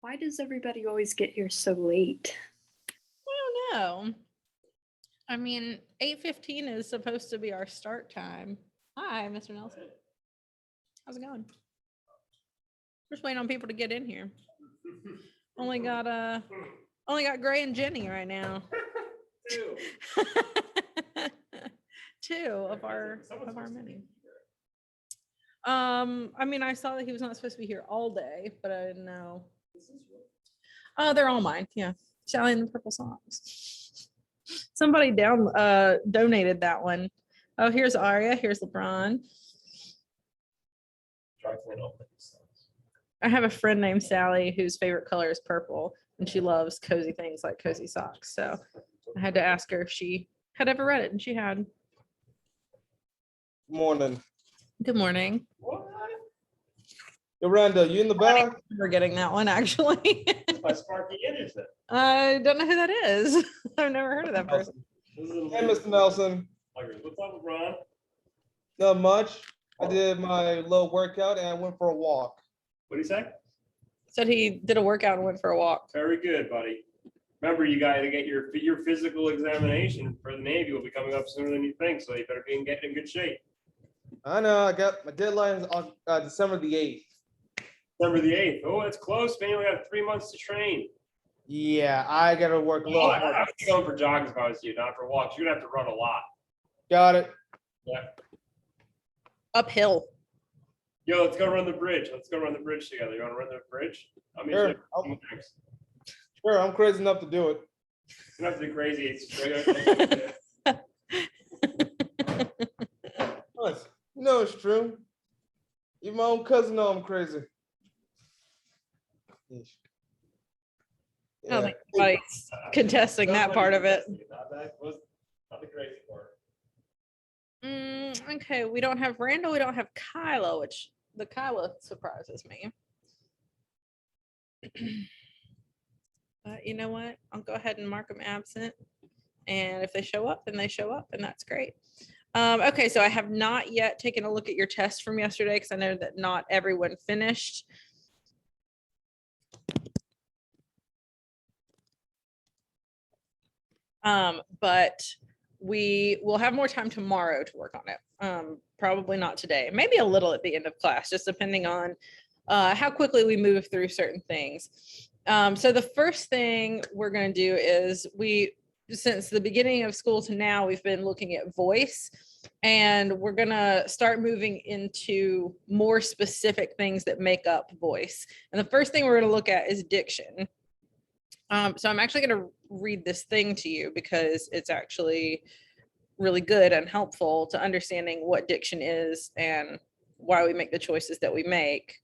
Why does everybody always get here so late? I don't know. I mean, 8:15 is supposed to be our start time. Hi, Mr. Nelson. How's it going? Just waiting on people to get in here. Only got Gray and Jenny right now. Two of our many. I mean, I saw that he was not supposed to be here all day, but I didn't know. Oh, they're all mine. Yeah, Sally and the Purple Socks. Somebody donated that one. Oh, here's Arya. Here's LeBron. I have a friend named Sally whose favorite color is purple, and she loves cozy things like cozy socks. So I had to ask her if she had ever read it, and she had. Morning. Good morning. Yolanda, you in the back? We're getting that one actually. By Sparky Anderson. I don't know who that is. I've never heard of that person. Hey, Mr. Nelson. What's up, LeBron? Not much. I did my little workout and I went for a walk. What do you say? Said he did a workout and went for a walk. Very good, buddy. Remember, you got to get your physical examination for the Navy will be coming up sooner than you think, so you better be getting in good shape. I know. I got my deadline on December the 8th. December the 8th. Oh, it's close, man. We got 3 months to train. Yeah, I gotta work a little I more. would be going for jogs if I was you, not for walks. You're gonna have to run a lot. Got it. Yeah. Uphill. Yo, let's go run the bridge. Let's go run the bridge together. You want to run the bridge? I mean, Sure. Sure, I'm crazy enough to do it. you don't have to be crazy. It's straight up. Nice. You know it's true. Even my own cousin know I'm crazy. I don't think anybody's contesting that part of it. Not the crazy part. Okay, we don't have Randall. We don't have Kyla, which the Kyla surprises me. But you know what? I'll go ahead and mark them absent. And if they show up, then they show up, and that's great. Okay, so I have not yet taken a look at your test from yesterday because I know that not everyone finished. But we will have more time tomorrow to work on it. Probably not today, maybe a little at the end of class, just depending on how quickly we move through certain things. So the first thing we're going to do is since the beginning of school to now, we've been looking at voice, and we're going to start moving into more specific things that make up voice. And the first thing we're going to look at is diction. So I'm actually going to read this thing to you because it's actually really good and helpful to understanding what diction is and why we make the choices that we make.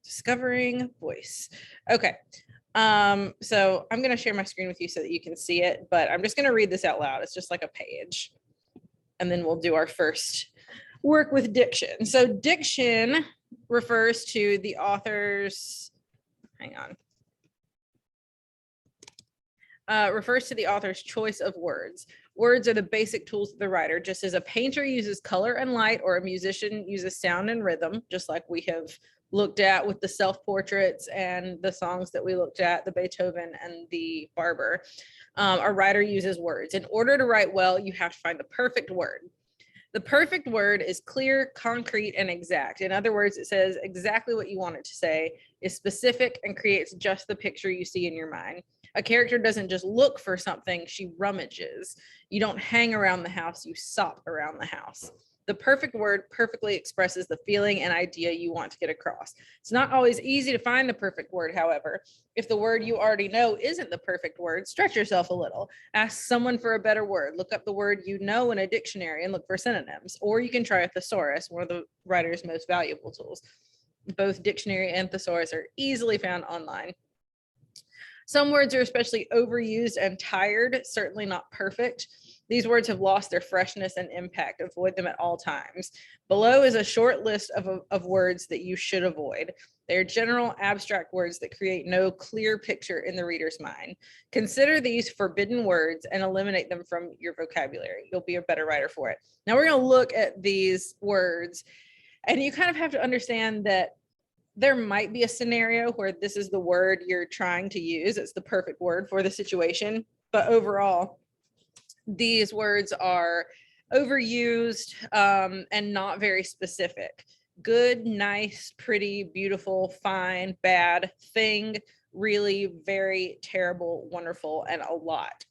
Discovering voice. Okay. So I'm going to share my screen with you so that you can see it, but I'm just going to read this out loud. It's just like a page. And then we'll do our first work with diction. So diction refers to the author's, refers to the author's choice of words. Words are the basic tools of the writer, just as a painter uses color and light, or a musician uses sound and rhythm, just like we have looked at with the self-portraits and the songs that we looked at, the Beethoven and the Barber. A writer uses words. In order to write well, you have to find the perfect word. The perfect word is clear, concrete, and exact. In other words, it says exactly what you want it to say, is specific, and creates just the picture you see in your mind. A character doesn't just look for something, she rummages. You don't hang around the house, you sop around the house. The perfect word perfectly expresses the feeling and idea you want to get across. It's not always easy to find the perfect word, however. If the word you already know isn't the perfect word, stretch yourself a little. Ask someone for a better word. Look up the word you know in a dictionary and look for synonyms. Or you can try a thesaurus, one of the writer's most valuable tools. Both dictionary and thesaurus are easily found online. Some words are especially overused and tired, certainly not perfect. These words have lost their freshness and impact. Avoid them at all times. Below is a short list of words that you should avoid. They're general abstract words that create no clear picture in the reader's mind. Consider these forbidden words and eliminate them from your vocabulary. You'll be a better writer for it. Now we're going to look at these words, and you kind of have to understand that there might be a scenario where this is the word you're trying to use. It's the perfect word for the situation. But overall, these words are overused and not very specific. Good, nice, pretty, beautiful, fine, bad, thing, really, very, terrible, wonderful, and a lot.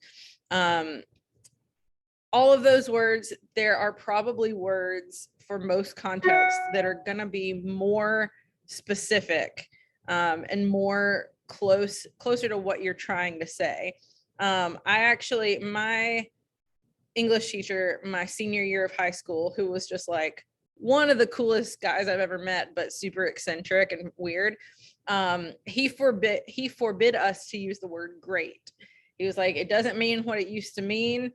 All of those words, there are probably words for most contexts that are going to be more specific and more closer to what you're trying to say. My English teacher, my senior year of high school, who was just like one of the coolest guys I've ever met, but super eccentric and weird. He forbid us to use the word great. He was like, it doesn't mean what it used to mean.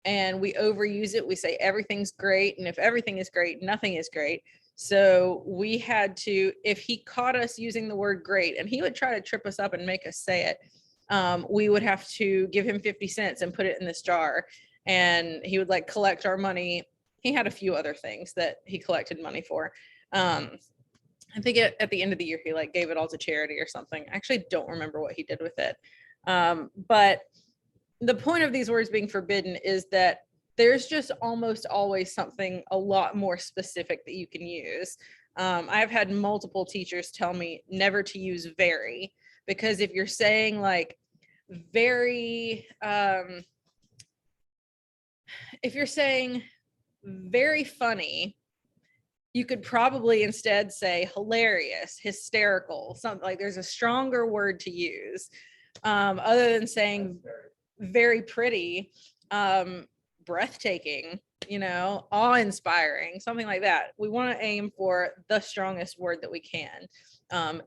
And we overuse it. We say everything's great. And if everything is great, nothing is great. So we had to, if he caught us using the word great, and he would try to trip us up and make us say it, we would have to give him 50 cents and put it in this jar. And he would like collect our money. He had a few other things that he collected money for. I think at the end of the year, he like gave it all to charity or something. I actually don't remember what he did with it. But the point of these words being forbidden is that there's just almost always something a lot more specific that you can use. I've had multiple teachers tell me never to use very, because if you're saying like very, if you're saying very funny, you could probably instead say hilarious, hysterical, something like there's a stronger word to use other than saying very pretty, breathtaking, awe-inspiring, something like that. We want to aim for the strongest word that we can.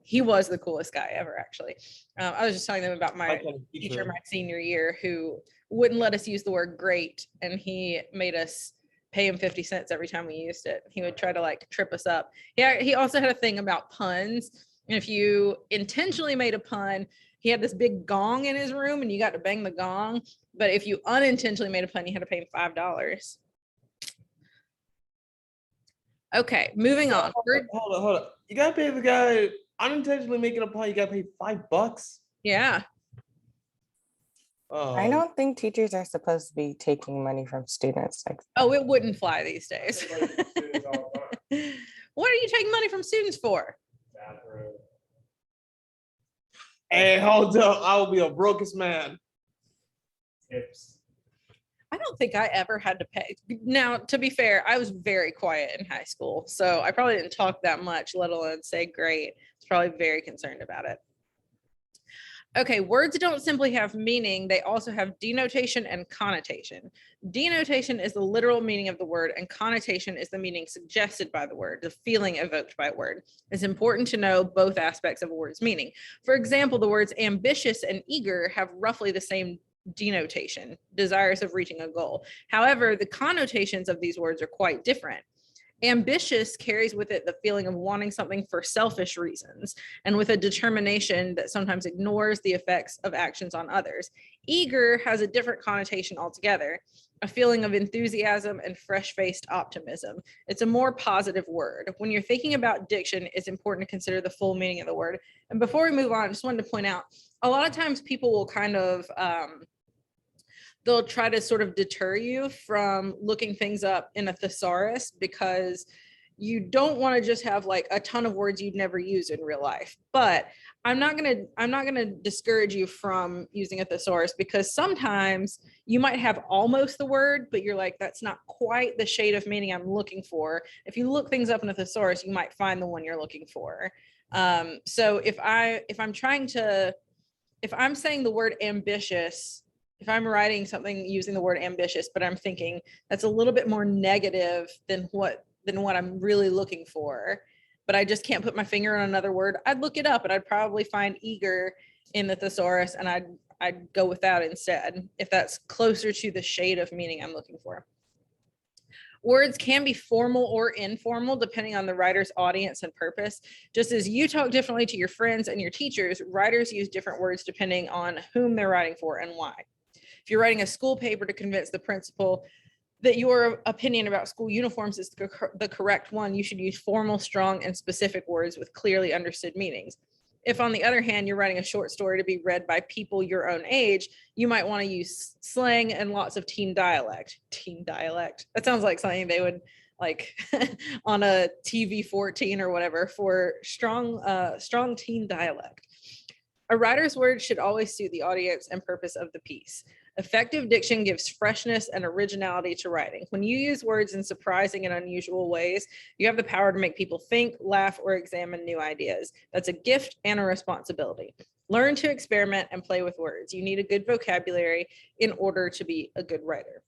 He was the coolest guy ever, actually. I was just telling them about my teacher my senior year who wouldn't let us use the word great, and he made us pay him 50 cents every time we used it. He would try to like trip us up. Yeah, he also had a thing about puns. And if you intentionally made a pun, he had this big gong in his room and you got to bang the gong. But if you unintentionally made a pun, you had to pay him $5. Okay, moving on. Hold on. You gotta pay the guy unintentionally making a pun. You gotta pay $5. Yeah. I don't think teachers are supposed to be taking money from students. Oh, it wouldn't fly these days. What are you taking money from students for? Hey, hold up. I will be a brokest man. Tips. I don't think I ever had to pay. Now, to be fair, I was very quiet in high school, so I probably didn't talk that much, let alone say great. I was probably very concerned about it. Okay, words don't simply have meaning, they also have denotation and connotation. Denotation is the literal meaning of the word, and connotation is the meaning suggested by the word, the feeling evoked by a word. It's important to know both aspects of a word's meaning. For example, the words ambitious and eager have roughly the same denotation, desirous of reaching a goal. However, the connotations of these words are quite different. Ambitious carries with it the feeling of wanting something for selfish reasons and with a determination that sometimes ignores the effects of actions on others. Eager has a different connotation altogether, a feeling of enthusiasm and fresh-faced optimism. It's a more positive word. When you're thinking about diction, it's important to consider the full meaning of the word. And before we move on, I just wanted to point out, a lot of times people will kind of they'll try to sort of deter you from looking things up in a thesaurus because you don't want to just have like a ton of words you'd never use in real life. But I'm not gonna discourage you from using a thesaurus, because sometimes you might have almost the word, but you're like, that's not quite the shade of meaning I'm looking for. If you look things up in a thesaurus, you might find the one you're looking for. So if I'm saying the word ambitious, if I'm writing something using the word ambitious, but I'm thinking that's a little bit more negative than what I'm really looking for, but I just can't put my finger on another word, I'd look it up and I'd probably find eager in the thesaurus, and I'd go with that instead, if that's closer to the shade of meaning I'm looking for. Words can be formal or informal depending on the writer's audience and purpose. Just as you talk differently to your friends and your teachers, writers use different words depending on whom they're writing for and why. If you're writing a school paper to convince the principal that your opinion about school uniforms is the correct one, you should use formal, strong, and specific words with clearly understood meanings. If, on the other hand, you're writing a short story to be read by people your own age, you might want to use slang and lots of teen dialect. Teen dialect. That sounds like something they would like on a TV 14 or whatever for strong teen dialect. A writer's words should always suit the audience and purpose of the piece. Effective diction gives freshness and originality to writing. When you use words in surprising and unusual ways, you have the power to make people think, laugh, or examine new ideas. That's a gift and a responsibility. Learn to experiment and play with words. You need a good vocabulary in order to be a good writer.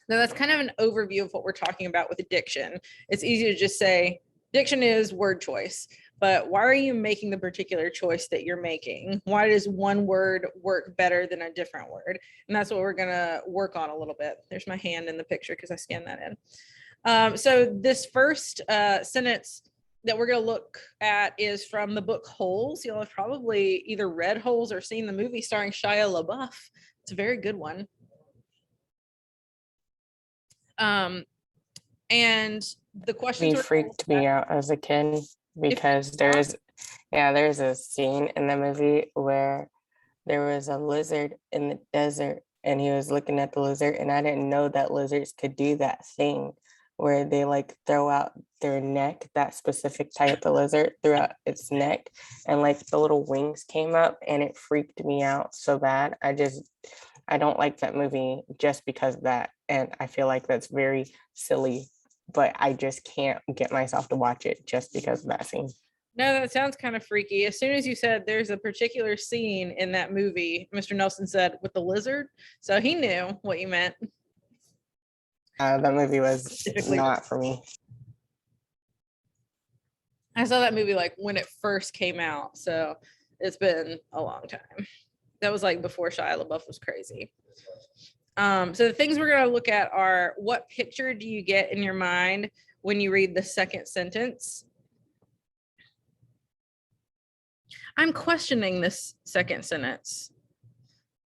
Now, that's kind of an overview of what we're talking about with diction. It's easy to just say diction is word choice. But why are you making the particular choice that you're making? Why does one word work better than a different word? And that's what we're gonna work on a little bit. There's my hand in the picture because I scanned that in. So this first sentence that we're gonna look at is from the book Holes. You'll have probably either read Holes or seen the movie starring Shia LaBeouf. It's a very good one. And the question freaked me out as a kid because there's a scene in the movie where there was a lizard in the desert and he was looking at the lizard, and I didn't know that lizards could do that thing where they like throw out their neck, that specific type of lizard threw out its neck, and like the little wings came up, and it freaked me out so bad. I don't like that movie just because of that, and I feel like that's very silly, but I just can't get myself to watch it just because of that scene. No, that sounds kind of freaky. As soon as you said there's a particular scene in that movie, Mr. Nelson said with the lizard. So he knew what you meant. That movie was not for me. I saw that movie like when it first came out. So it's been a long time. That was like before Shia LaBeouf was crazy. So the things we're going to look at are, what picture do you get in your mind when you read the second sentence? I'm questioning this second sentence.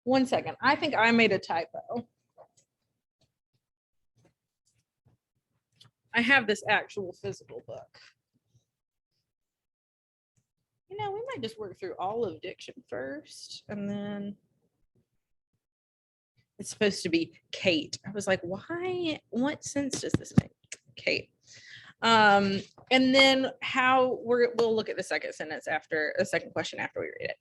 1 second. I think I made a typo. I have this actual physical book. You know, we might just work through all of diction first, and then it's supposed to be Kate. I was like, why? What sense does this make? Kate. And then we'll look at the second sentence after the second question after we read it.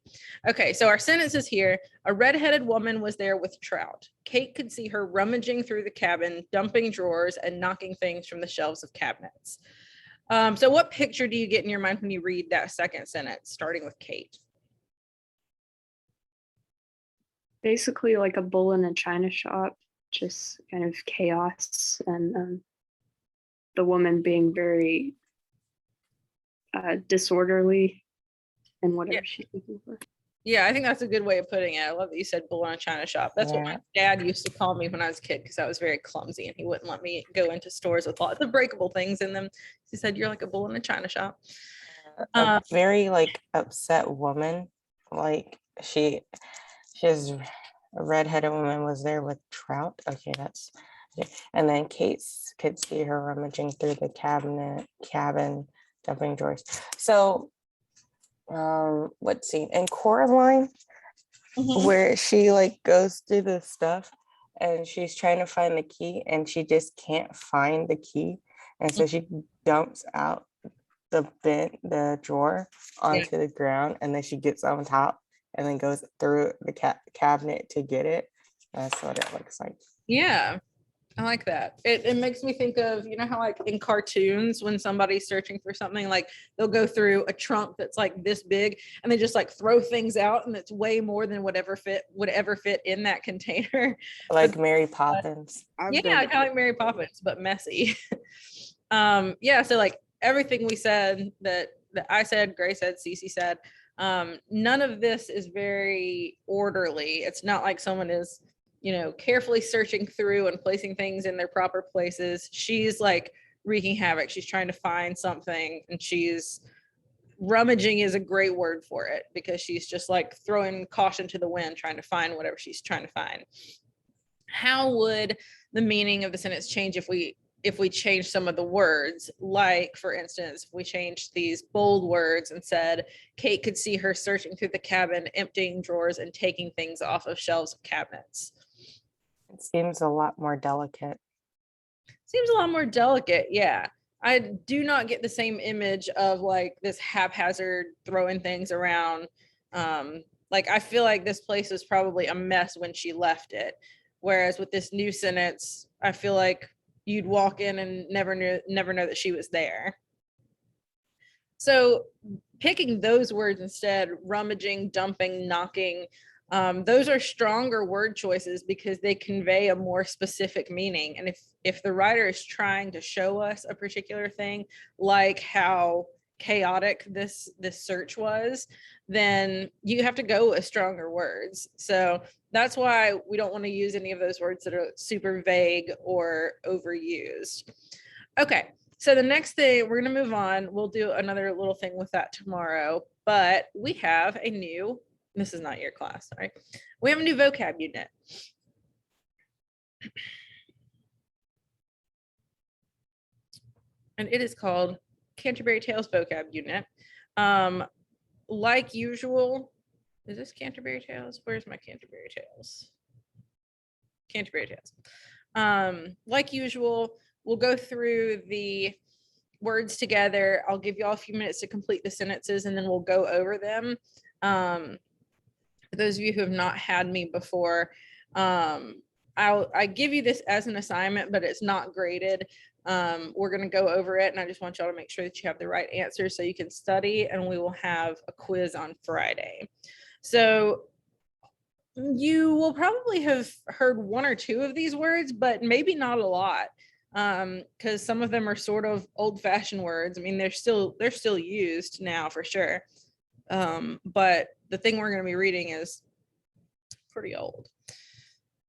Okay, so our sentence is here. A redheaded woman was there with trout. Kate could see her rummaging through the cabin, dumping drawers and knocking things from the shelves of cabinets. So what picture do you get in your mind when you read that second sentence, starting with Kate? Basically like a bull in a china shop, just kind of chaos, and the woman being very disorderly in whatever she's looking for. Yeah, I think that's a good way of putting it. I love that you said bull in a china shop. That's what my dad used to call me when I was a kid, because I was very clumsy and he wouldn't let me go into stores with lots of breakable things in them. He said, you're like a bull in a china shop. A very like upset woman, like she has a redheaded woman was there with trout. Okay, that's okay. And then Kate could see her rummaging through the cabin, dumping drawers. So what scene in Coraline where she like goes through the stuff and she's trying to find the key and she just can't find the key, and so she dumps out the drawer onto the ground, and then she gets on top and then goes through the cabinet to get it. That's what it looks like. Yeah, I like that. It makes me think of, you know how like in cartoons when somebody's searching for something, like they'll go through a trunk that's like this big and they just like throw things out and it's way more than would ever fit in that container. Like Mary Poppins. Yeah, kind of like Mary Poppins, but messy. Yeah, so like everything we said that I said, Gray said, Cece said, none of this is very orderly. It's not like someone is, you know, carefully searching through and placing things in their proper places. She's like wreaking havoc. She's trying to find something, and she's rummaging is a great word for it, because she's just like throwing caution to the wind, trying to find whatever she's trying to find. how would the meaning of the sentence change if we change some of the words? Like, for instance, if we changed these bold words and said, Kate could see her searching through the cabin, emptying drawers and taking things off of shelves of cabinets. It seems a lot more delicate. Seems a lot more delicate, yeah. I do not get the same image of like this haphazard throwing things around. Like, I feel like this place was probably a mess when she left it. Whereas with this new sentence, I feel like you'd walk in and never know that she was there. So picking those words instead, rummaging, dumping, knocking, those are stronger word choices because they convey a more specific meaning. And if the writer is trying to show us a particular thing, like how chaotic this search was, then you have to go with stronger words. So that's why we don't want to use any of those words that are super vague or overused. Okay, so the next thing, we're going to move on. We'll do another little thing with that tomorrow, but we have a new, this is not your class, sorry. We have a new vocab unit. And it is called Canterbury Tales vocab unit. Like usual, is this Canterbury Tales? Where's my Canterbury Tales? Canterbury Tales. Like usual, we'll go through the words together. I'll give you all a few minutes to complete the sentences and then we'll go over them. For those of you who have not had me before, I give you this as an assignment, but it's not graded. We're going to go over it and I just want y'all to make sure that you have the right answers so you can study, and we will have a quiz on Friday. So you will probably have heard one or two of these words, but maybe not a lot, because some of them are sort of old-fashioned words. I mean, they're still used now for sure, but the thing we're going to be reading is pretty old.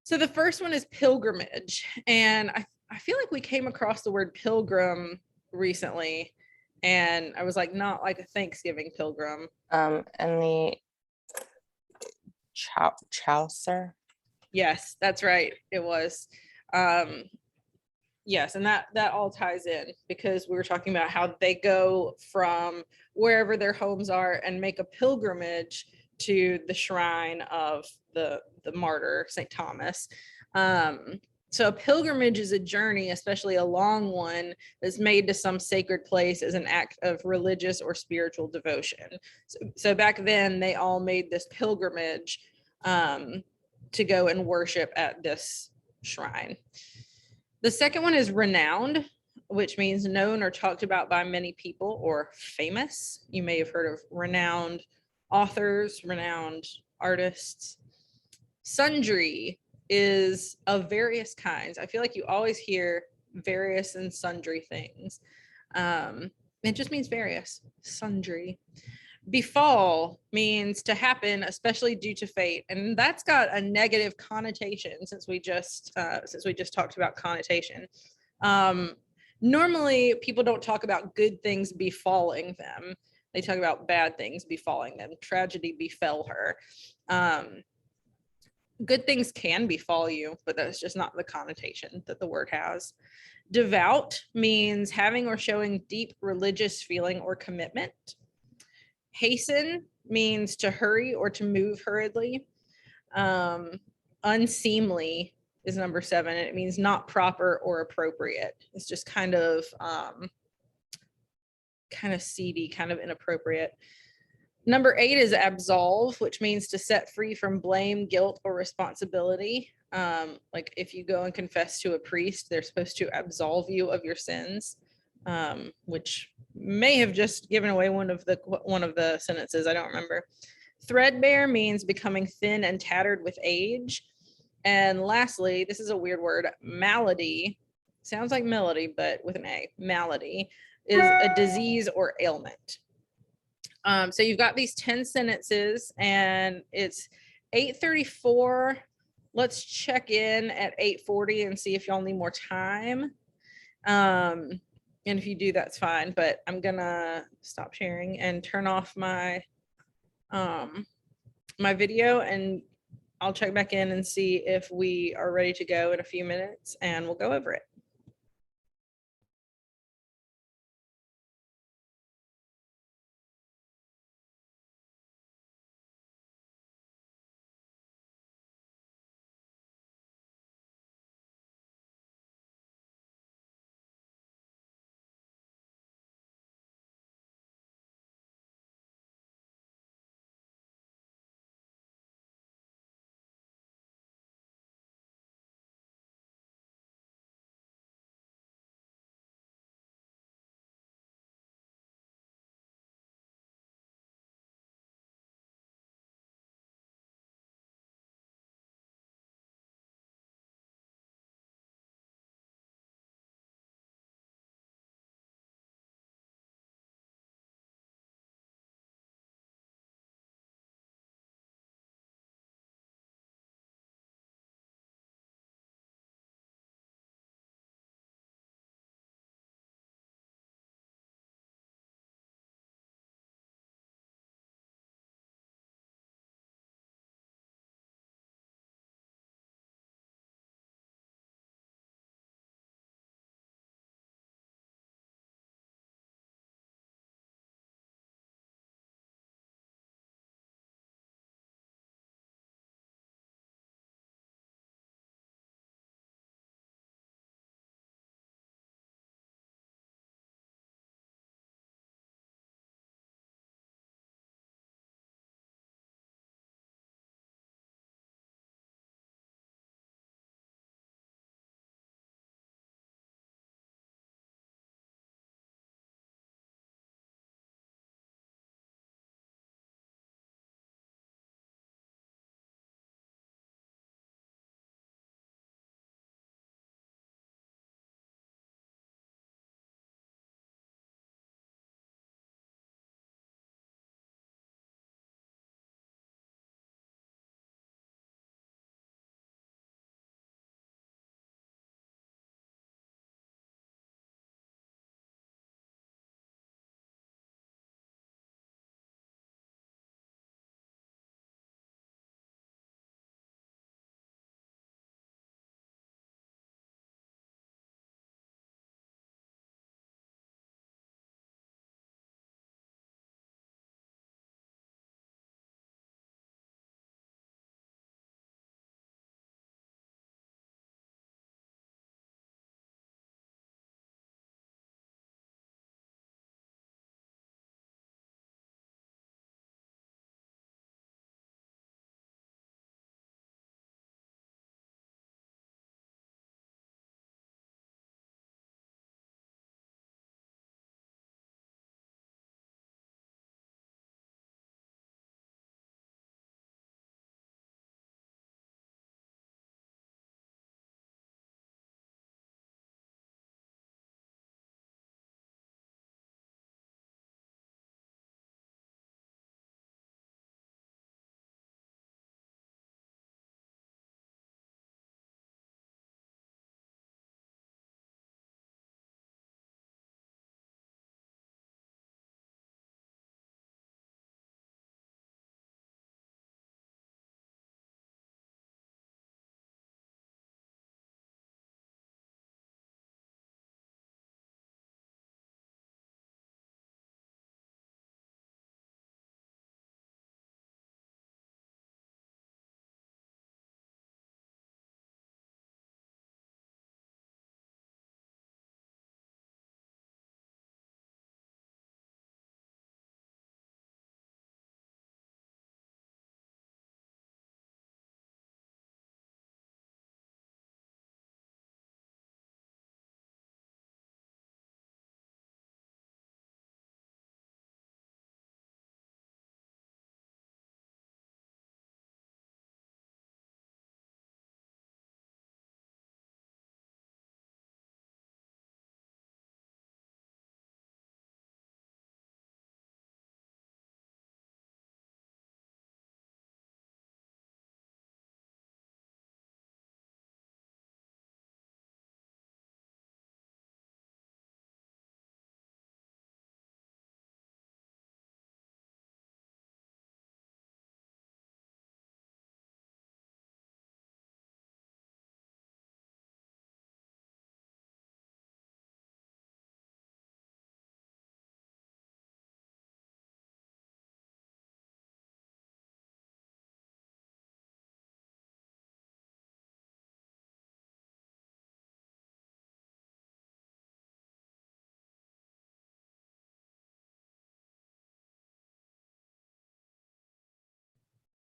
So the first one is pilgrimage, and I feel like we came across the word pilgrim recently, and I was like, not like a Thanksgiving pilgrim. And the Chaucer. Yes, that's right. It was. Yes, and that all ties in because we were talking about how they go from wherever their homes are and make a pilgrimage to the shrine of the martyr, St. Thomas. So a pilgrimage is a journey, especially a long one, that's made to some sacred place as an act of religious or spiritual devotion. So back then, they all made this pilgrimage to go and worship at this shrine. The second one is renowned, which means known or talked about by many people, or famous. You may have heard of renowned authors, renowned artists. Sundry is of various kinds. I feel like you always hear various and sundry things. It just means various, sundry. Befall means to happen, especially due to fate, and that's got a negative connotation since we just talked about connotation. Normally, people don't talk about good things befalling them; they talk about bad things befalling them. Tragedy befell her. Good things can befall you, but that's just not the connotation that the word has. Devout means having or showing deep religious feeling or commitment. Hasten means to hurry or to move hurriedly. Unseemly is number 7, and it means not proper or appropriate. It's just kind of seedy, kind of inappropriate. Number 8 is absolve, which means to set free from blame, guilt, or responsibility. Like if you go and confess to a priest, they're supposed to absolve you of your sins, which may have just given away one of the sentences. I don't remember. Threadbare means becoming thin and tattered with age. And lastly, this is a weird word, malady. Sounds like melody, but with an A. Malady is a disease or ailment. So you've got these 10 sentences and it's 8:34. Let's check in at 8:40 and see if y'all need more time. And if you do, that's fine, but I'm gonna stop sharing and turn off my my video, and I'll check back in and see if we are ready to go in a few minutes and we'll go over it.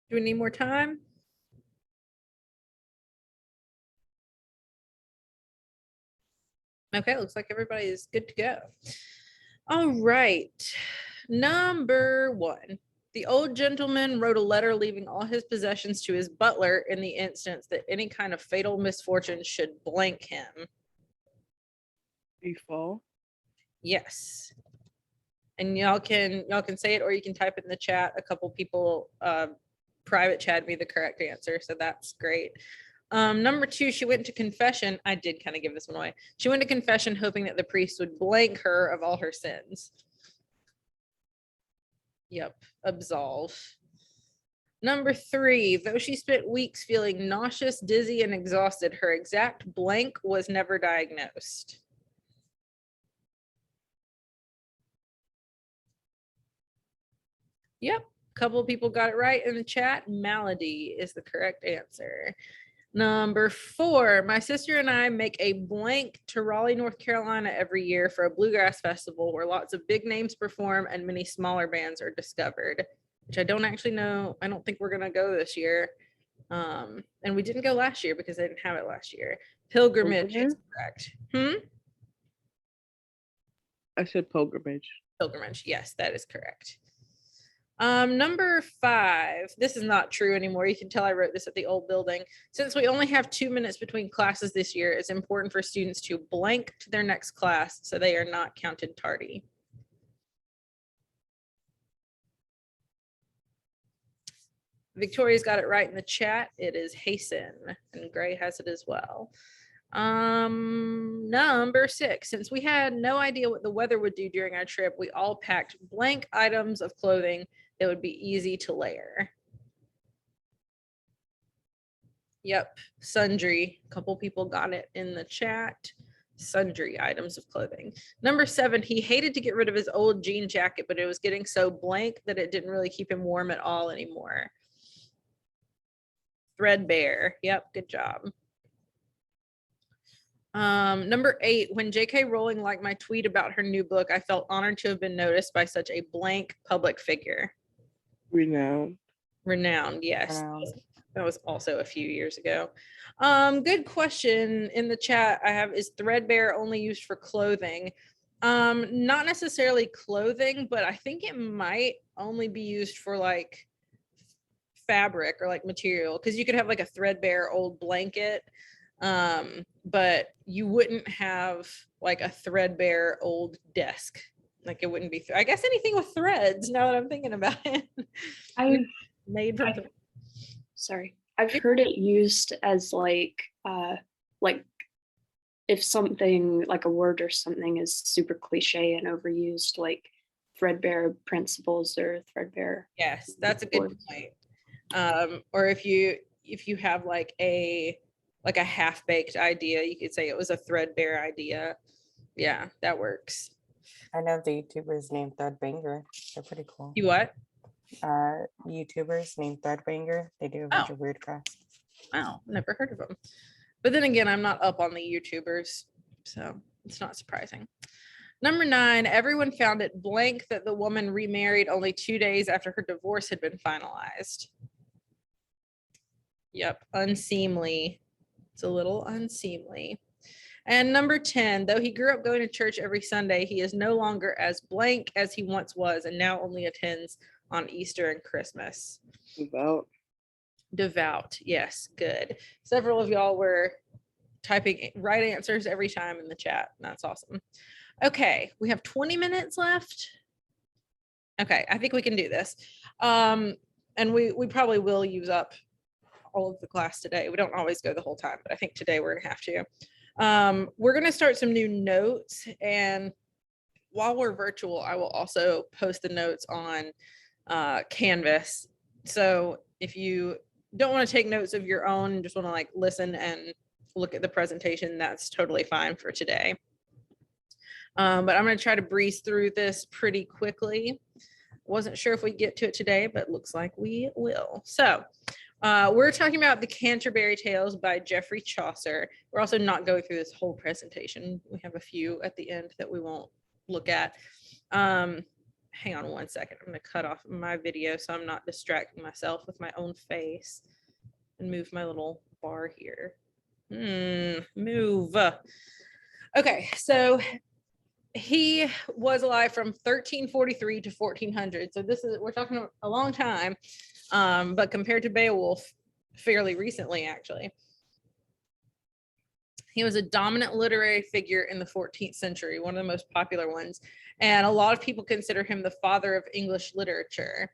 Do we need more time? Okay, looks like everybody is good to go. All right. Number 1. The old gentleman wrote a letter leaving all his possessions to his butler in the instance that any kind of fatal misfortune should blank him. Before. Yes. And y'all can say it or you can type it in the chat. A couple people private chat me the correct answer, so that's great. Number 2, she went to confession. I did kind of give this one away. She went to confession hoping that the priest would blank her of all her sins. Yep, absolve. Number 3, though she spent weeks feeling nauseous, dizzy, and exhausted, her exact blank was never diagnosed. Yep, a couple of people got it right in the chat. Malady is the correct answer. Number 4, my sister and I make a blank to Raleigh, North Carolina every year for a bluegrass festival where lots of big names perform and many smaller bands are discovered, which I don't actually know. I don't think we're going to go this year. And we didn't go last year because they didn't have it last year. Pilgrimage is correct. I said pilgrimage. Pilgrimage. Yes, that is correct. Number 5, this is not true anymore. You can tell I wrote this at the old building. Since we only have 2 minutes between classes this year, it's important for students to blank to their next class so they are not counted tardy. Victoria's got it right in the chat. It is hasten, and Gray has it as well. Number 6, since we had no idea what the weather would do during our trip, we all packed blank items of clothing that would be easy to layer. Yep, sundry. A couple people got it in the chat. Sundry items of clothing. Number 7, he hated to get rid of his old jean jacket, but it was getting so blank that it didn't really keep him warm at all anymore. Threadbare. Yep, good job. Number 8, when J.K. Rowling liked my tweet about her new book, I felt honored to have been noticed by such a blank public figure. Renowned. Renowned, yes. That was also a few years ago. Good question in the chat I have, is threadbare only used for clothing? Not necessarily clothing, but I think it might only be used for like fabric or like material, because you could have like a threadbare old blanket, but you wouldn't have like a threadbare old desk. Like it wouldn't be, I guess anything with threads, now that I'm thinking about it. I've Made from I've heard it used as like if something like a word or something is super cliche and overused, like threadbare principles or threadbare. Yes, that's a good point. Or if you have like a half-baked idea, you could say it was a threadbare idea. Yeah, that works. I know the YouTubers named Threadbanger. They're pretty cool. You what? YouTubers named Threadbanger. They do a bunch of weird crafts. Wow, never heard of them. But then again, I'm not up on the YouTubers, so it's not surprising. Number 9, everyone found it blank that the woman remarried only 2 days after her divorce had been finalized. Yep, unseemly. It's a little unseemly. And number 10, though he grew up going to church every Sunday, he is no longer as blank as he once was and now only attends on Easter and Christmas. Devout, yes, good. Several of y'all were typing right answers every time in the chat. That's awesome. Okay, we have 20 minutes left. Okay, I think we can do this. And we probably will use up all of the class today. We don't always go the whole time, but I think today we're gonna have to. We're gonna start some new notes, and while we're virtual, I will also post the notes on Canvas. So if you don't want to take notes of your own and just want to like listen and look at the presentation, that's totally fine for today. But I'm going to try to breeze through this pretty quickly. Wasn't sure if we get to it today, but looks like we will. So we're talking about the Canterbury Tales by Geoffrey Chaucer. We're also not going through this whole presentation. We have a few at the end that we won't look at. hang on one second. I'm going to cut off my video so I'm not distracting myself with my own face and move my little bar here. Move. Okay, so he was alive from 1343 to 1400. So we're talking a long time, but compared to Beowulf, fairly recently, actually. He was a dominant literary figure in the 14th century, one of the most popular ones. And a lot of people consider him the father of English literature.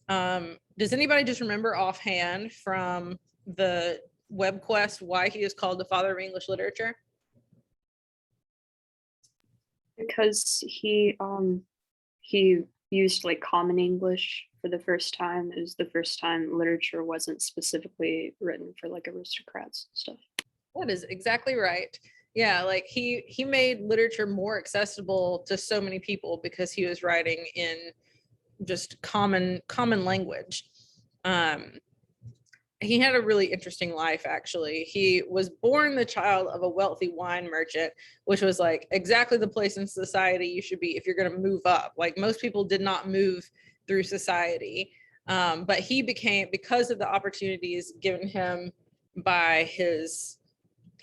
Does anybody just remember offhand from the web quest why he is called the father of English literature? Because he used like common English for the first time. It was the first time literature wasn't specifically written for like aristocrats and stuff. That is exactly right. Yeah, like he made literature more accessible to so many people because he was writing in just common language. He had a really interesting life, actually. He was born the child of a wealthy wine merchant, which was like exactly the place in society you should be if you're going to move up. Like most people did not move through society, but he became, because of the opportunities given him by his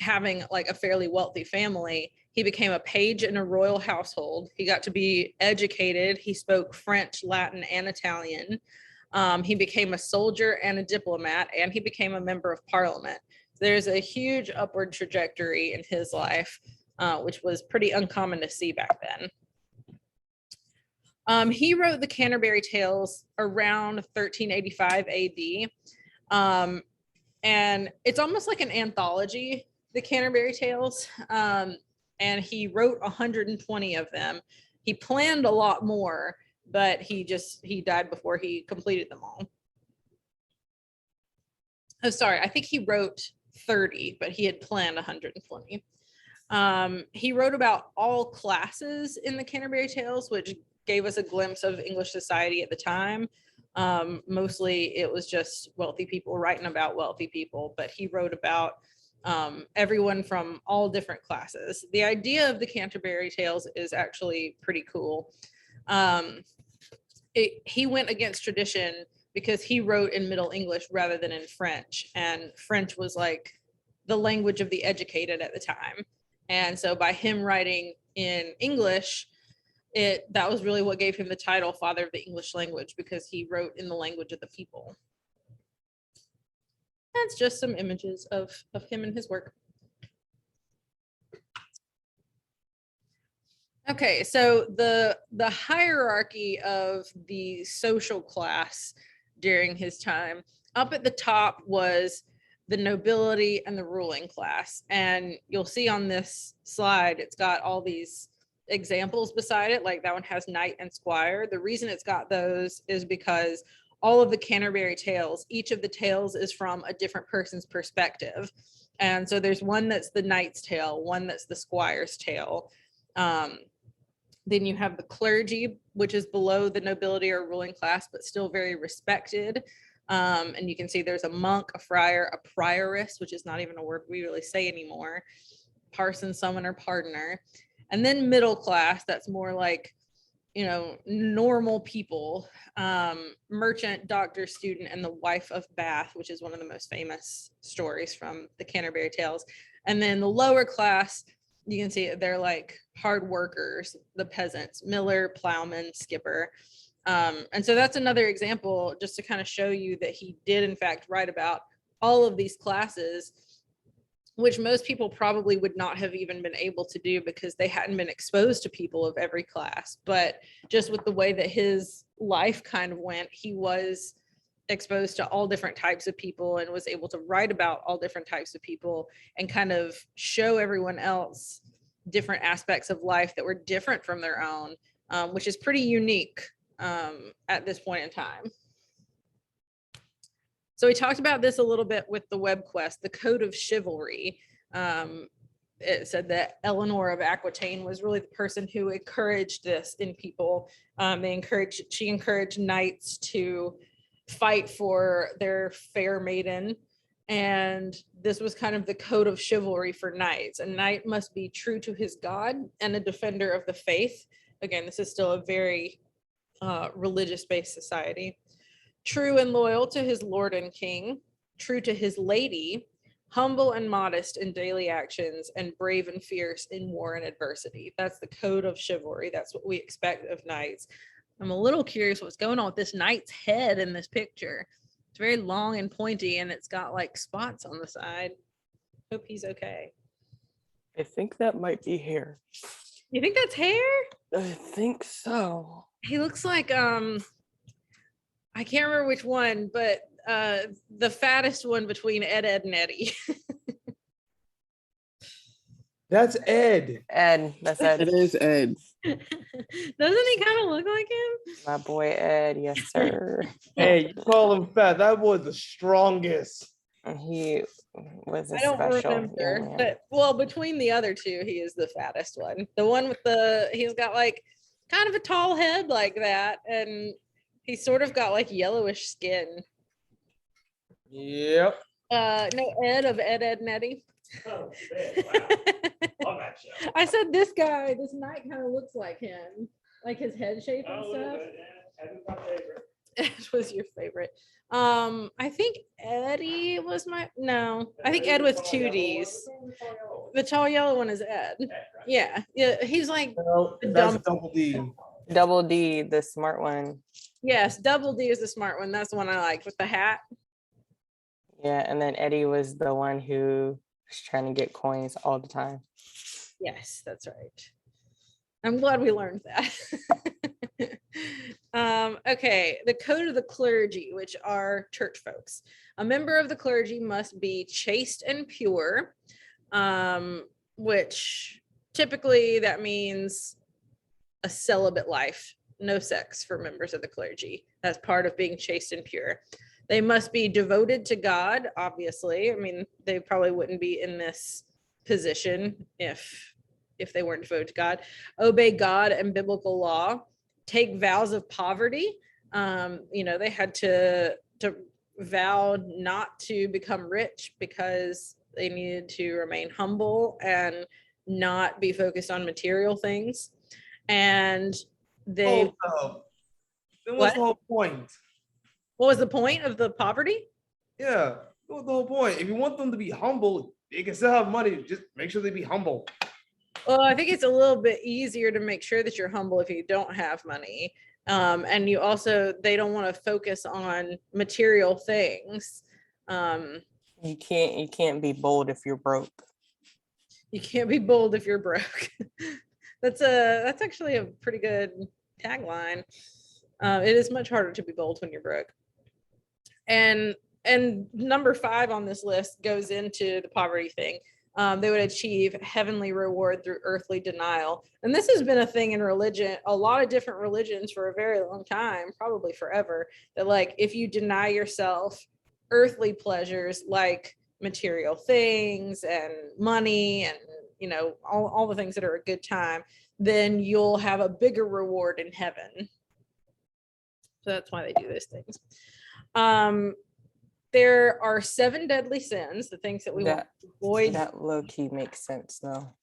having like a fairly wealthy family, he became a page in a royal household. He got to be educated. He spoke French, Latin, and Italian. He became a soldier and a diplomat, and he became a member of parliament. There's a huge upward trajectory in his life, which was pretty uncommon to see back then. He wrote the Canterbury Tales around 1385 AD. And it's almost like an anthology, the Canterbury Tales. And he wrote 120 of them. He planned a lot more, but he died before he completed them all. Oh, sorry, I think he wrote 30, but he had planned 120. He wrote about all classes in the Canterbury Tales, which gave us a glimpse of English society at the time. Mostly it was just wealthy people writing about wealthy people, but he wrote about everyone from all different classes. The idea of the Canterbury Tales is actually pretty cool. He went against tradition because he wrote in Middle English rather than in French, and French was like the language of the educated at the time. And so by him writing in English, that was really what gave him the title Father of the English Language, because he wrote in the language of the people. That's just some images of him and his work. Okay, so the hierarchy of the social class during his time, up at the top was the nobility and the ruling class. And you'll see on this slide, it's got all these examples beside it, like that one has knight and squire. The reason it's got those is because all of the Canterbury Tales, each of the tales is from a different person's perspective. And so there's one that's the knight's tale, one that's the squire's tale. Then you have the clergy, which is below the nobility or ruling class, but still very respected. And you can see there's a monk, a friar, a prioress, which is not even a word we really say anymore, parson, summoner, pardoner. And then middle class, that's more like, you know, normal people, merchant, doctor, student, and the wife of Bath, which is one of the most famous stories from the Canterbury Tales. And then the lower class, you can see they're like hard workers, the peasants, miller, plowman, skipper. And so that's another example just to kind of show you that he did in fact write about all of these classes, which most people probably would not have even been able to do because they hadn't been exposed to people of every class. But just with the way that his life kind of went, he was exposed to all different types of people and was able to write about all different types of people and kind of show everyone else different aspects of life that were different from their own, which is pretty unique at this point in time. So we talked about this a little bit with the web quest, the Code of Chivalry. It said that Eleanor of Aquitaine was really the person who encouraged this in people. She encouraged knights to fight for their fair maiden. And this was kind of the code of chivalry for knights. A knight must be true to his God and a defender of the faith. Again, this is still a very religious-based society. True and loyal to his lord and king, true to his lady, humble and modest in daily actions, and brave and fierce in war and adversity. That's the code of chivalry. That's what we expect of knights. I'm a little curious what's going on with this knight's head in this picture. It's very long and pointy, and it's got like spots on the side. Hope he's okay. I think that might be hair. You think that's hair? I think so. He looks like I can't remember which one, but the fattest one between Ed, and Eddie. That's Ed. Ed, that's It Ed. is Ed. Doesn't he kind of look like him? My boy Ed, yes, sir. Hey, you call him fat. That was the strongest. And he was a I don't special remember, young man. but well, between the other two, he is the fattest one. The one with he's got like kind of a tall head like that, and he's sort of got like yellowish skin. Yep. No, Ed of Ed, and Eddie. Oh, man, wow. Love that show. I said this knight kind of looks like him, like his head shape and Oh, look at stuff. that, yeah, Evan's my favorite. Ed was your favorite. I think Eddie was I think Ed with two D's. The tall yellow one is Ed. Yeah, he's like, No, The that's dumb- Double D. Double D, the smart one. yes, Double D is the smart one. That's the one I liked with the hat. Yeah, and then Eddie was the one who was trying to get coins all the time. Yes, that's right. I'm glad we learned that. Okay, the code of the clergy, which are church folks. A member of the clergy must be chaste and pure, which typically that means a celibate life, no sex for members of the clergy. That's part of being chaste and pure. They must be devoted to God, obviously. I mean, they probably wouldn't be in this position if they weren't devoted to God. Obey God and biblical law. Take vows of poverty. They had to vow not to become rich because they needed to remain humble and not be focused on material things. And they, Then what's What? the whole point? what was the point of the poverty? Yeah, what's the whole point? If you want them to be humble, they can still have money. Just make sure they be humble. Well, I think it's a little bit easier to make sure that you're humble if you don't have money. And they don't want to focus on material things. You can't be bold if you're broke. You can't be bold if you're broke. That's actually a pretty good tagline. It is much harder to be bold when you're broke. And number 5 on this list goes into the poverty thing. They would achieve heavenly reward through earthly denial. And this has been a thing in religion, a lot of different religions for a very long time, probably forever, that like if you deny yourself earthly pleasures like material things and money and all the things that are a good time, then you'll have a bigger reward in heaven. So that's why they do those things. There are 7 deadly sins, the things that we want to avoid. That low key makes sense though.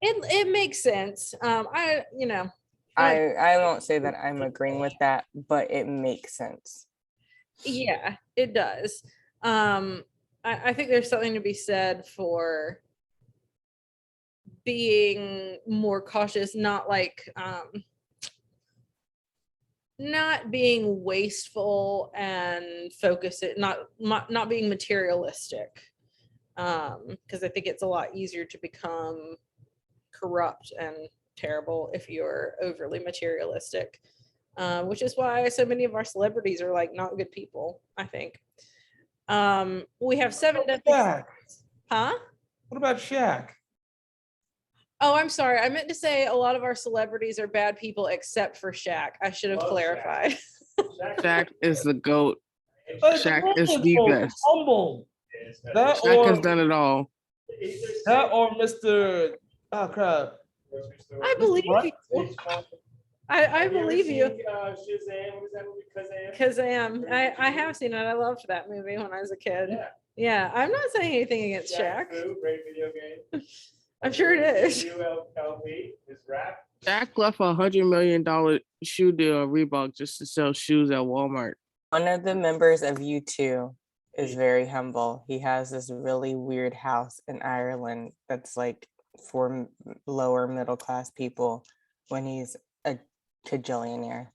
It makes sense. I won't say that I'm agreeing with that, but it makes sense. Yeah, it does. I think there's something to be said for being more cautious, not being wasteful and not being materialistic. Because I think it's a lot easier to become corrupt and terrible if you're overly materialistic. Which is why so many of our celebrities are like not good people, I think. We have 7 deadly Shaq. sins. Huh? What about Shaq? Oh, I'm sorry. I meant to say a lot of our celebrities are bad people except for Shaq. I should have Love Shaq. clarified. Shaq is the GOAT. But Shaq the is woman's the so best. Humble. That Shaq has or done it all. that or Mr. Oh crap. I believe What? you. I believe you. Shazam, what is that movie? Kazam. I have seen it. I loved that movie when I was a kid. Yeah. Yeah, I'm not saying anything against Shaq. Fu, great video game. I'm sure it is. LP is rap. Jack left $100 million shoe deal at Reebok just to sell shoes at Walmart. One of the members of U2 is very humble. He has this really weird house in Ireland that's like for lower middle class people when he's a cajillionaire.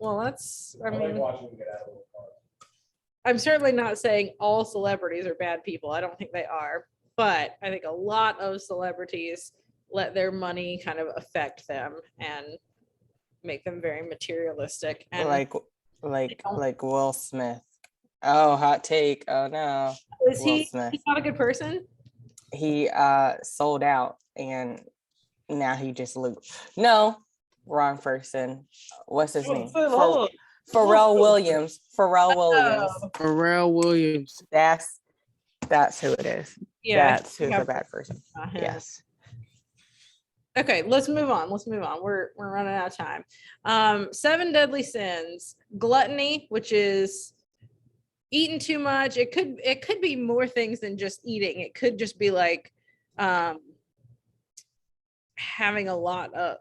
Well, that's, I I like mean, watching him get out of the car. I'm certainly not saying all celebrities are bad people. I don't think they are, but I think a lot of celebrities let their money kind of affect them and make them very materialistic. And Like don't- like Will Smith. Oh, hot take. Oh no. is Will he, Smith. he's not a good person? He sold out and now he just no, wrong person. What's his name? Hold on. Pharrell Williams. Pharrell Williams. Oh, Pharrell Williams. That's who it is. yeah. That's who's a bad person. not him. Yes. Okay, let's move on. We're running out of time. 7 deadly sins. Gluttony, which is eating too much. It could be more things than just eating. It could just be like having a lot of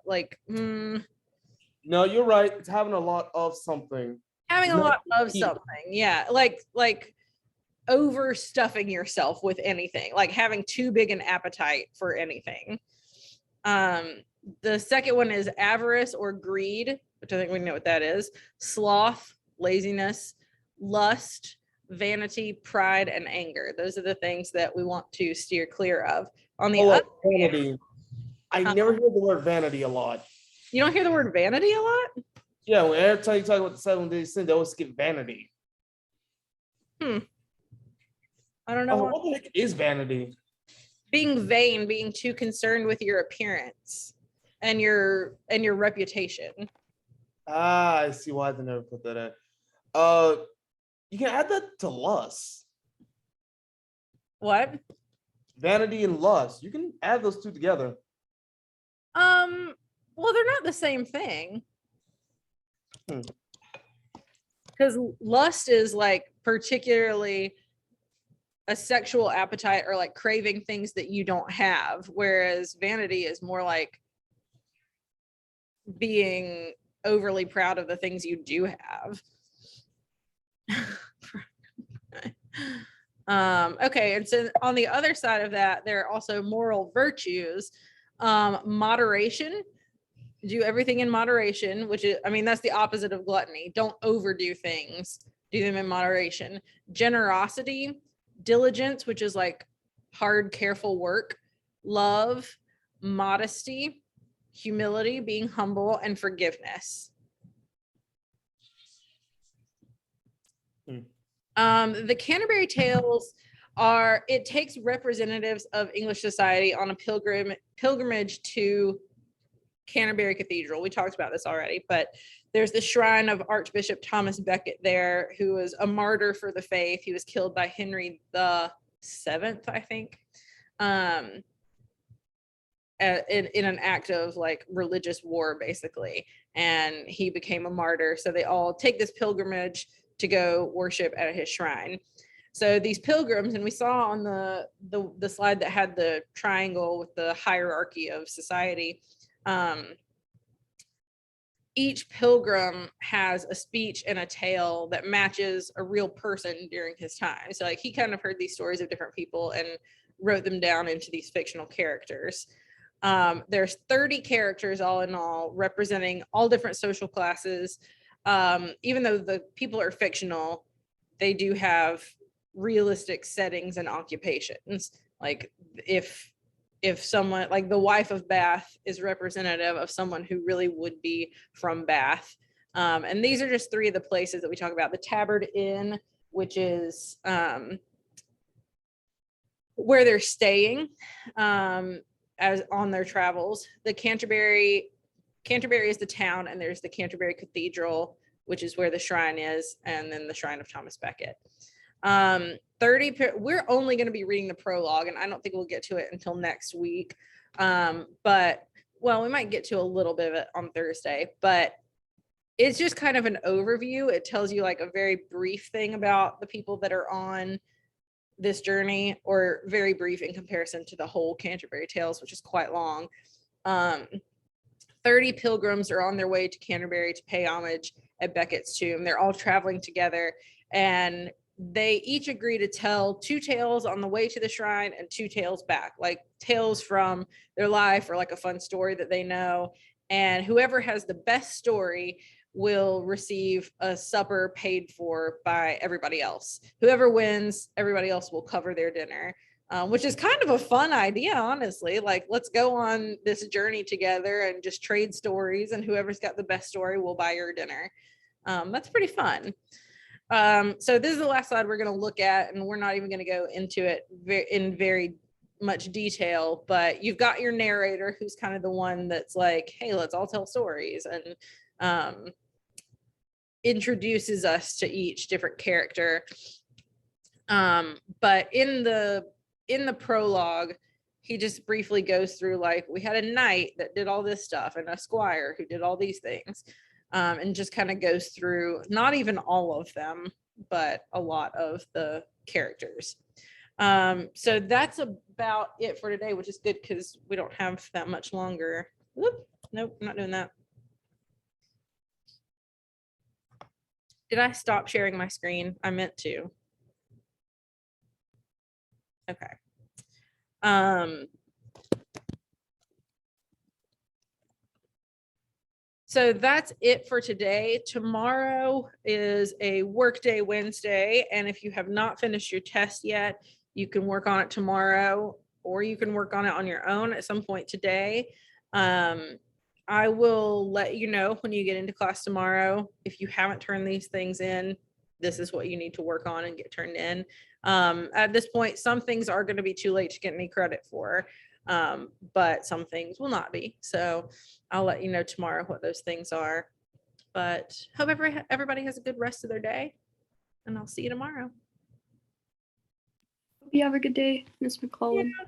No, you're right. It's having a lot of something. having a No, lot of eat. something. Yeah, like overstuffing yourself with anything, like having too big an appetite for anything. The second one is avarice or greed, which I think we know what that is. Sloth, laziness, lust, vanity, pride, and anger. Those are the things that we want to steer clear of. On the Oh, other, vanity. I never hear the word vanity a lot. you don't hear the word vanity a lot? Yeah, when every time you talk about the 7 days sin, they always skip vanity. I don't know. Oh, what- what the heck is vanity? Being vain, being too concerned with your appearance and your reputation. Ah, I see why they never put that in. You can add that to lust. What? Vanity and lust. You can add those two together. Well, they're not the same thing. Hmm. Because lust is like particularly a sexual appetite or like craving things that you don't have, whereas vanity is more like being overly proud of the things you do have. Okay, and so on the other side of that, there are also moral virtues. Moderation, do everything in moderation, which is, I mean, that's the opposite of gluttony. Don't overdo things, do them in moderation. Generosity, diligence, which is like hard, careful work. Love, modesty, humility, being humble, and forgiveness. The Canterbury Tales are, it takes representatives of English society on a pilgrimage to Canterbury Cathedral. We talked about this already, but there's the shrine of Archbishop Thomas Becket there, who was a martyr for the faith. He was killed by Henry VII, I think, in an act of like religious war, basically. And he became a martyr. So they all take this pilgrimage to go worship at his shrine. So these pilgrims, and we saw on the slide that had the triangle with the hierarchy of society, each pilgrim has a speech and a tale that matches a real person during his time. So like he kind of heard these stories of different people and wrote them down into these fictional characters. There's 30 characters all in all, representing all different social classes. Even though the people are fictional, they do have realistic settings and occupations. Like if someone, like the wife of Bath is representative of someone who really would be from Bath. And these are just 3 of the places that we talk about. The Tabard Inn, which is where they're staying as on their travels. The Canterbury is the town, and there's the Canterbury Cathedral, which is where the shrine is, and then the shrine of Thomas Becket. 30, we're only going to be reading the prologue, and I don't think we'll get to it until next week. But, well, we might get to a little bit of it on Thursday, but it's just kind of an overview. It tells you like a very brief thing about the people that are on this journey, or very brief in comparison to the whole Canterbury Tales, which is quite long. 30 pilgrims are on their way to Canterbury to pay homage at Becket's tomb. They're all traveling together, and they each agree to tell 2 tales on the way to the shrine and 2 tales back, like tales from their life or like a fun story that they know. And whoever has the best story will receive a supper paid for by everybody else. Whoever wins, everybody else will cover their dinner. Which is kind of a fun idea, honestly. Like, let's go on this journey together and just trade stories, and whoever's got the best story will buy your dinner. That's pretty fun. So this is the last slide we're going to look at, and we're not even going to go into it in very much detail, but you've got your narrator, who's kind of the one that's like, hey, let's all tell stories, and introduces us to each different character. But in the prologue, he just briefly goes through, like, we had a knight that did all this stuff and a squire who did all these things, and just kind of goes through not even all of them, but a lot of the characters. So that's about it for today, which is good because we don't have that much longer. Whoop, nope, I'm not doing that. Did I stop sharing my screen? I meant to. Okay. So that's it for today. Tomorrow is a workday Wednesday, and if you have not finished your test yet, you can work on it tomorrow, or you can work on it on your own at some point today. I will let you know when you get into class tomorrow. If you haven't turned these things in, this is what you need to work on and get turned in. At this point, some things are going to be too late to get any credit for, but some things will not be. So I'll let you know tomorrow what those things are. But hope everybody has a good rest of their day, and I'll see you tomorrow. Hope you have a good day, Miss McClellan. Yeah.